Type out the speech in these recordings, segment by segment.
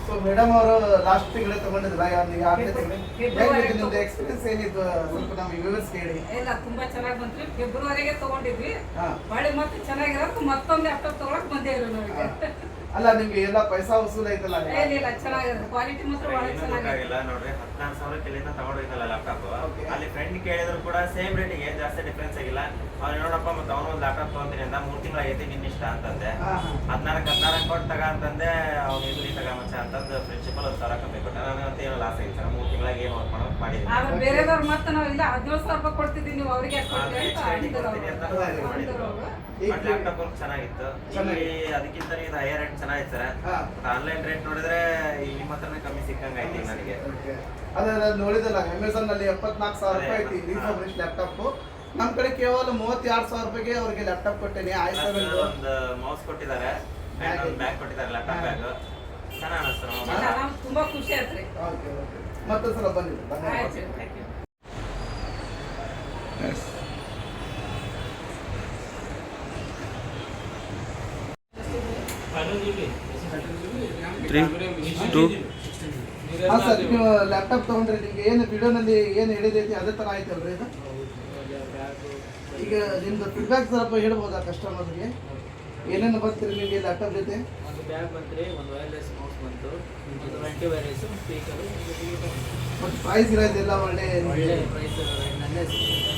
So madam ಅವರು last ತಿಂಗಳೇ ತಗೊಂಡಿದ್ರಲ್ಲ, ಯಾರನೇ ತಿಂಗಳು ನಿಮ್ದು ಎಕ್ಸ್ಪೀರಿಯನ್ಸ್ ಏನಿತ್ತು ಸ್ವಲ್ಪ ನಮ್ಗೆ ವಿವರಿಸಿ ಹೇಳಿ. ಇಲ್ಲ ತುಂಬಾ ಚೆನ್ನಾಗಿ ಬಂತ್ರಿ. ಫೆಬ್ರವರಿಗೆ ತಗೊಂಡಿದ್ವಿ, ಹೊಳ್ಳಿ ಮತ್ತೆ ಚೆನ್ನಾಗಿರೋದು ಮತ್ತೊಂದು ಲ್ಯಾಪ್ಟಾಪ್ ತಗೊಳಕ್ ಬಂದೇವ್ರಿ ನಾವೀಗ. ಅಲ್ಲ ನಿಮ್ಗೆ ಎಲ್ಲ ಪೈಸಾ ವಸೂಲ್ ಐತಲ್ಲ? ಇಲ್ಲ ಚೆನ್ನಾಗಿದೆ, ಕ್ವಾಲಿಟಿ ಮಾತ್ರ ಬಹಳ ಚೆನ್ನಾಗಿದೆ ನೋಡ್ರಿ. 14,000 ತಗೊಂಡೋಗಿದ್ದಲ್ಲ ಲ್ಯಾಪ್ಟಾಪ್, ಅಲ್ಲಿ ಫ್ರೆಂಡ್ ಕೇಳಿದ್ರು ಕೂಡ ಸೇಮ್ ರೇಟಿಗೆ ಜಾಸ್ತಿ ಡಿಫ್ರೆನ್ಸ್ ಆಗಿಲ್ಲ. ಅವ್ನು ನೋಡಪ್ಪ ಮತ್ತೆ ಅವನು ಒಂದು ಲ್ಯಾಪ್ಟಾಪ್ ತಗೊಂತೀನಿ ಅಂತ 3 ತಿಂಗಳ ಐತಿ ನಿನ್ನ ಇಷ್ಟ ಅಂತಂದೆ. 14 ಕೊಟ್ಟು ತಗ ಅಂತಂದೆ. ಅವ್ನು ಇಲ್ಲಿ ತಗ ಮಚ್ಚ ಅಂತಂದು ಪ್ರಿನ್ಸಿಪಲ್ 1,000 ಕಮ್ಮಿ ಕೊಟ್ಟ. ನನಗಂತ ಏನೋ ಲಾಸ್ ಆಗಿತ್ತು ಸರ್. 3 ತಿಂಗಳಿಗೆ ಏನು ವರ್ಕ್ ಮಾಡೋದು ಮಾಡಿದ್ವಿ. ಆದ್ರೆ ಬೇರೆದವ್ರು ಮತ್ತೆ ನಾವು ಇಲ್ಲ 17,000 ರೂಪಾಯಿ ಕೊಡ್ತಿದ್ದೀವಿ, ನೀವು ಅವ್ರಿಗೆ ಲ್ಯಾಪ್ಟಾಪ್ ವರ್ಕ್ ಚೆನ್ನಾಗಿತ್ತು. ಅದಕ್ಕಿಂತ ಇದು ಹೈಯರ್ ರೇಟ್ ಚೆನ್ನಾಗಿತ್ತು ಸರ್. ಆನ್ಲೈನ್ ರೇಟ್ ನೋಡಿದ್ರೆ ನಿಮ್ಮ ಹತ್ರನೇ ಕಮ್ಮಿ ಸಿಕ್ಕಂಗ ಐತಿ ನನಗೆ. ಅದೇ ನೋಡಿದಲ್ಲ, ಅಮೆಝಾನ್ ನಲ್ಲಿ 74,000 ರೂಪಾಯಿ ಐತಿ ರೀಫರ್ಬಿಶ್ಡ್ ಲ್ಯಾಪ್ಟಾಪ್. ನಮ್ ಕಡೆ ಕೇವಲ 32,000 ರೂಪಾಯಿಗೆ ಅವ್ರಿಗೆ ಲ್ಯಾಪ್ಟಾಪ್ ಕೊಟ್ಟೇನೆ. ಒಂದು ಮೌಸ್ ಕೊಟ್ಟಿದ್ದಾರೆ, ಬ್ಯಾಗ್ ಕೊಟ್ಟಿದ್ದಾರೆ, ಲ್ಯಾಪ್ಟಾಪ್ ಬ್ಯಾಗ್ ಚೆನ್ನಾಗಿ ಅನಿಸ್ತು. ತುಂಬಾ ಖುಷಿ ಆಯ್ತ್ರಿ. ಮತ್ತೊಂದ್ಸಲ ಬನ್ನಿ. ಸರ್, ನೀವು ಲ್ಯಾಪ್ಟಾಪ್ ತಗೊಂಡ್ರೆ ನಿಮ್ಗೆ ಏನು ವಿಡಿಯೋನಲ್ಲಿ ಏನು ಹೇಳಿದೈತಿ ಅದೇ ತರ ಆಯ್ತಲ್ರಿ ಇದು? ಈಗ ನಿಮ್ದು ಫೀಡ್ಬ್ಯಾಕ್ ಸ್ವಲ್ಪ ಹೇಳ್ಬೋದಾ ಕಸ್ಟಮರ್ಗೆ? ಏನೇನು ಬರ್ತೀರಿ ನಿಮಗೆ ಲ್ಯಾಪ್ಟಾಪ್ ಜೊತೆ? ಒಂದು ಬ್ಯಾಗ್ ಬಂತ್ರಿ, ಒಂದು ವೈರ್ಲೆಸ್ ಮೌಸ್ ಬಂತು, ಒಂದು ಆಂಟಿ ವೈರಸ್ ಸ್ಪೀಕರ್. ಮತ್ತು ಪ್ರೈಸ್ ಇರೋದೆಲ್ಲ ಒಳ್ಳೆ ಪ್ರೈಸ್ ನನ್ನೇ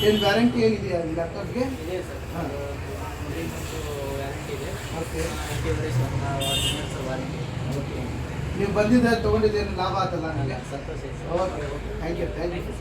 ಏನು ವ್ಯಾರಂಟಿ ಏನಿದೆಯಾ ಈ ಲ್ಯಾಪ್ಟಾಪ್ಗೆ? ಇದೆ ಸರ್, 3 ಮಂತ್ಸ್ ವ್ಯಾರಂಟಿ ಇದೆ. Okay. Antivirus 1 months warranty. Okay. ನೀವು ಬಂದಿದ್ದರೆ ತೊಗೊಂಡಿದ್ದೇನು ಲಾಭ ಆಯ್ತಲ್ಲ ನನಗೆ? ಸಂತೋಷ. Okay okay, thank you.